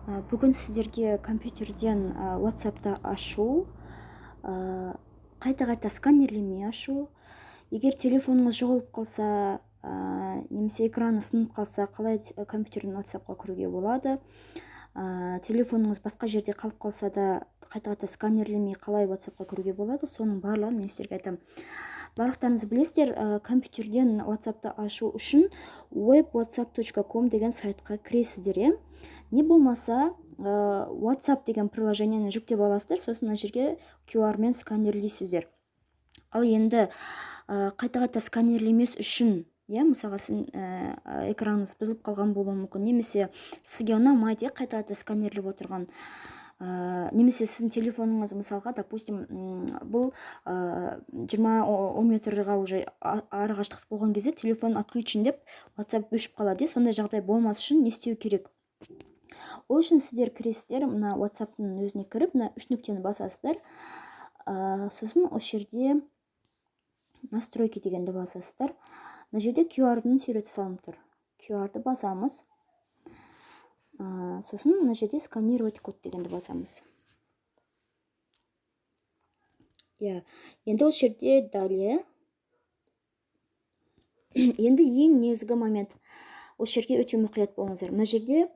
Бүгін сіздерге компьютерден WhatsApp-та ашу, қайта-қайта сканерлемей ашу. Егер телефоныңыз жоғалып қалса, немесе экраны сынып қалса, қалай компьютерден WhatsApp-қа кіруге болады? Телефоныңыз басқа жерде қалып қалса да, қайта-қайта сканерлемей қалай WhatsApp-қа кіруге болады? Соның барлығын мен сіздерге айтамын. Барлықтарыңыз білесіздер, компьютерден WhatsApp-та ашу үшін web.whatsapp.com деген сайтқа кіресіздер. Не болмаса, WhatsApp деген приложениені жүктеп аласыздар, сосын мына жерге QR мен сканерлейсіздер. Ал енді қайта-қайта сканерлемес үшін, мысалға сіздің экраныңыз бұзылып қалған болуы мүмкін, немесе сізге ұнамайды қайта-қайта сканерлеп отырған, немесе сіздің телефоныңыз мысалға, допустим, бұл 20-10 метрға уже ары қашықтық болған кезде телефон отключен деп WhatsApp өшіп қалады. Сондай жағдай болмас үшін не істеу керек? Ол үшін сіздер кіресіздер, мына WhatsApp-тың өзіне кіріп, мына 3 нүктені басасыздар. Сосын осы жерде настройки дегенді басасыздар. Мына жерде QR-дың суреті салынып тұр. QR-ды басамыз. Сосын мына жерде сканировать код дегенді басамыз. Енді осы жерде далее. Енді ең негізгі момент. Осы жерге өте мұқият болыңыздар. Мына жерде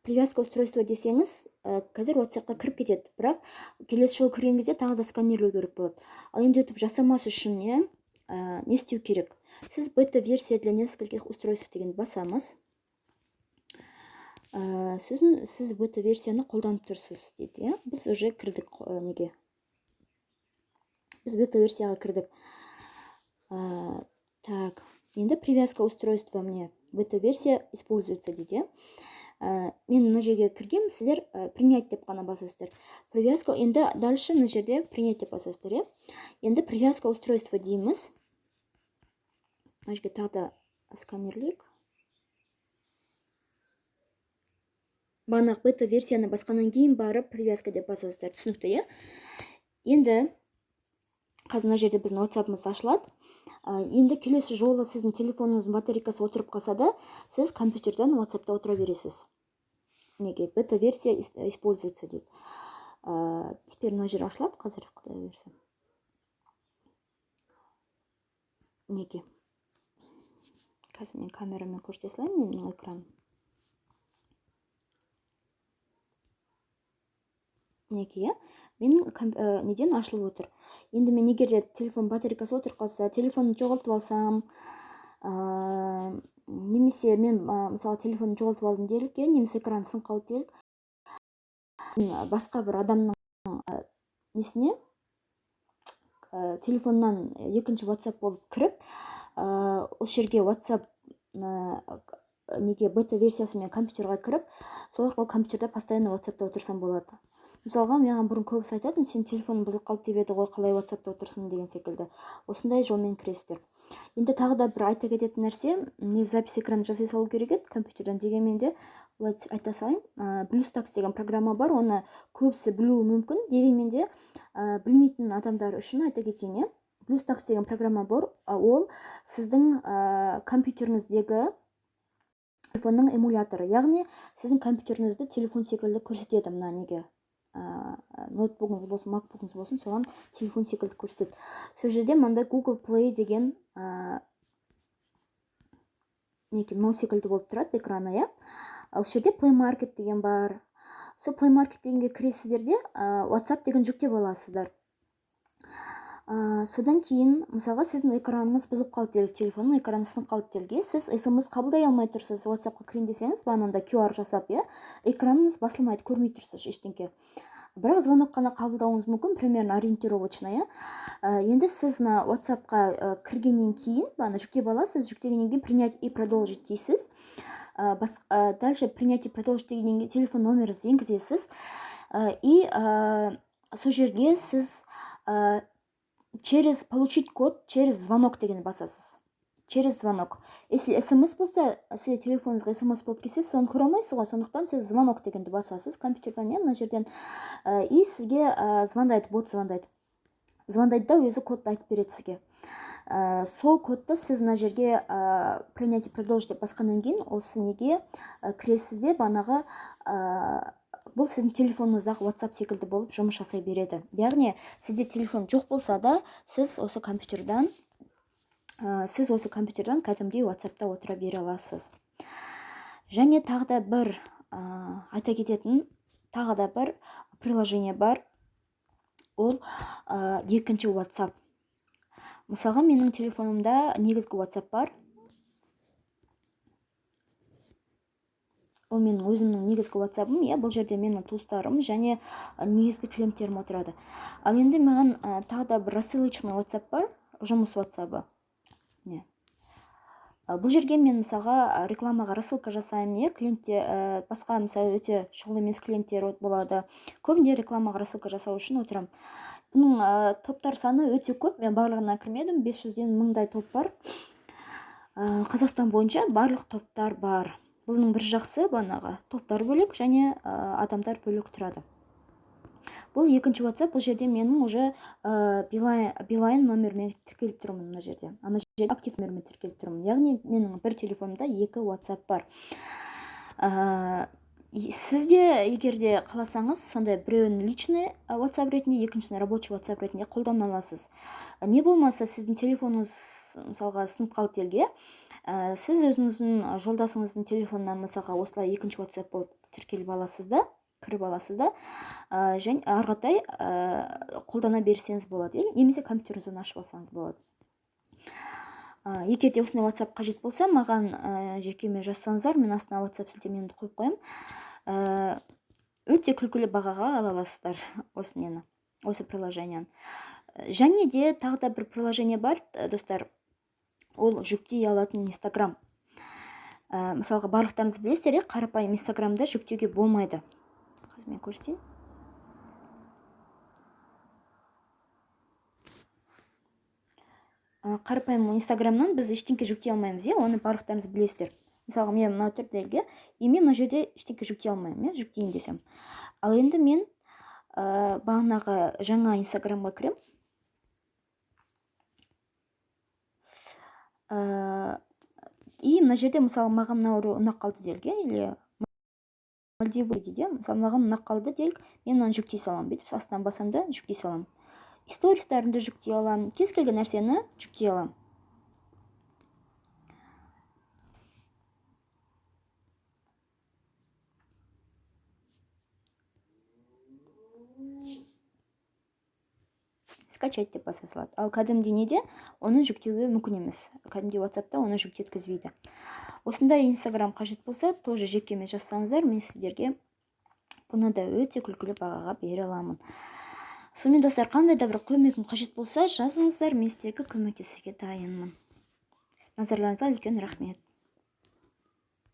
привязка устройства десеңіз, қазір WhatsApp-қа кіріп кетеді. Бірақ келесі жолы кірген кезде тағы да сканерлеу керек болады. Ал енді өтіп жасамас үшін не істеу керек? Сіз бета-версия для нескольких устройств дегенді басамыз. Сіз бета-версияны қолданып тұрсыз дейді. Біз уже кірдік неге? Біз бета-версияға кірдік. Так, енді привязка устройства мне бета-версия используется дейді. Мен мына жерге кіргем, сіздер принять деп қана басасыздар. Привязка, енді дальше мына жерде принять деп басасыздар. Енді привязка устройства дейміз. Мына жерге тағы да сканерлейік. Бағанағы бета-версияны басқаннан кейін барып привязка деп басасыздар. Түсінікті, Енді қазір мына жерде біздің WhatsApp-мыз ашылады. Енді келесі жолы сіздің телефоныңыздың батарейкасы отырып қалса да, сіз компьютерден WhatsApp-та отыра бересіз. Неге? Бета-версия используется дейді. Теперь мына жер ашылады, қазір құдай берсін. Неге? Қазір мен камерамен көрсете салайын, менің экраным. Неге, менің неден ашылып отыр. Енді мен егер телефон батарейкасы отырып қалса, телефонды жоғалтып алсам, немесе мен мысалы телефонды жоғалтып алдым делік, немесе экран сынып қалды делік, басқа бір адамның несіне телефоннан екінші WhatsApp болып кіріп, осы жерге WhatsApp неге бета-версиясымен компьютерға кіріп, сол арқылы компьютерде постоянно WhatsApp-та отырсам болады. Мысалға, маған бұрын көбісі айтатын, сен телефоның бұзылып қалды деп еді ғой, қалай WhatsApp-та отырсың деген секілді. Осындай жолмен кіресіздер. Енді тағы да бір айта кететін нәрсе, не запись экраны жасай салу керек еді компьютерден, дегенмен де айта салайын. BlueStacks деген программа бар, оны көбісі білуі мүмкін, дегенмен де білмейтін адамдар үшін айта кетейін. BlueStacks деген программа бар, ол сіздің компьютеріңіздегі телефонның эмуляторы, яғни сіздің компьютеріңізді телефон секілді көрсетеді. Мына неге ноутбугыңыз болсын, макбугыңыз болсын, соған телефон секілді көрсетеді. Сол жерде мында Google Play деген мынау секілді болып тұрады экраны, Осы жерде Play Market деген бар. Сол Play Market дегенге кіресіздерде WhatsApp деген жүктеп аласыздар. Содан кейін, мысалға, сіздің экраныңыз бұзылып қалды делік, телефонның экраны сынып қалды делік, сіз SMS қабылдай алмай тұрсыз, WhatsApp-қа кірейін десеңіз, бағанында QR жасап, экраныңыз басылмайды, көрмей тұрсыз ештеңке. Бірақ звонок қана қабылдауыңыз мүмкін, примерно ориентировочно, Енді сіз WhatsApp-қа кіргеннен кейін, бағана жүктеп аласыз, жүктегеннен кейін принять и продолжить дейсіз. Дальше принять и продолжить дегеннен кейін телефон номеріңізді енгізесіз. И сол жерге сіз через получить код, через звонок дегенді басасыз. Через звонок. Если SMS болса, сіз телефоныңызға SMS болып келсе, соны көре алмайсыз ғой, сондықтан сіз звонок дегенді басасыз компьютерден, мына жерден, и сізге звондайды, бот звондайды. Звондайды да, өзі кодты айтып береді сізге. Сол кодты сіз мына жерге принять и продолжить деп басқаннан кейін, осы неге кіресізде бағанағы бұл сіздің телефоныңыздағы WhatsApp секілді болып жұмыс жасай береді. Яғни сізде телефон жоқ болса да, сіз осы компьютерден кәдімгідей WhatsAppта отыра бере аласыз. Және тағы да бір айта кететін тағы да бір приложение бар. Ол екінші WhatsApp. Мысалға, менің телефонымда негізгі WhatsApp бар. Ол менің өзімнің негізгі WhatsApp-ым, бұл жерде менің туыстарым және негізгі клиенттерім отырады. Ал енді маған тағы да бір рассылочный WhatsApp бар, жұмыс WhatsApp-ы. Бұл жерге мен мысалға рекламаға рассылка жасаймын, клиентте басқа мысалы өте шұғыл емес клиенттер болады. Көбінде рекламаға рассылка жасау үшін отырам. Бұның топтар саны өте көп, мен барлығына кірмедім, 500-ден 1000-дай топ бар. Қазақстан бойынша барлық топтар бар. Бұның бір жақсы, бағанағы топтар бөлек және адамдар бөлек тұрады. Бұл екінші WhatsApp, бұл жерде менің уже Билайн номермен тіркеліп тұрмын мына жерде. Ана жерде актив номермен тіркеліп тұрмын. Яғни менің бір телефонымда 2 WhatsApp бар. Сізде егерде қаласаңыз, сондай біреуін личный WhatsApp ретінде, екіншісін рабочий WhatsApp ретінде қолдана аласыз. Не болмаса, сіздің телефоныңыз мысалға сынып қалып елге, сіз өзіңіздің жолдасыңыздың телефонынан мысалға осылай екінші WhatsApp болып тіркеліп аласыз да, кіріп аласыз да, және арғатай қолдана берсеңіз болады, немесе компьютеріңізден ашып алсаңыз болады. Егер де осындай WhatsApp қажет болса, маған жекеме жазсаңыздар, мен астына WhatsApp сілтемемді қойып қоямын. Өте күлкілі бағаға ала аласыздар осы приложениені. Және де тағы да бір приложение бар, достар. Ол жүктей алатын Instagram. Мысалға, барлықтарыңыз білесіздер, қарапайым Instagramда жүктеуге болмайды. Қазір мен көрсетейін. Қарапайым Instagramнан біз ештеңке жүктей алмаймыз, оны барлықтарыңыз білесіздер. Мысалға, мен мына түрдегі, мен мына жерде ештеңке жүктей алмаймын, жүктейін десем. Ал енді мен бағанағы жаңа Instagramға кірем. Мына жерде мысалы маған мынау ұнап қалды делге, или Мальдивы дейді, мысалы маған ұнап қалды делік, мен оны жүктей салам, бүйтіп астынан басамда жүктей салам. Истористарымды жүктей алам, кез келген нәрсені жүктей алам. Скачать деп баса салады. Ал кәдімгі неде оны жүктеуге мүмкін емес. Кәдімгі WhatsApp'та оны жүктеткізбейді. Осындай Instagram қажет болса, тоже жекеме жазсаңыздар, мен сіздерге бұны да өте күлкілі бағаға бере аламын. Сонымен достар, қандай да бір көмегім қажет болса, жазыңыздар, мен сіздерге көмектесуге дайынмын. Назарларыңызға үлкен рахмет.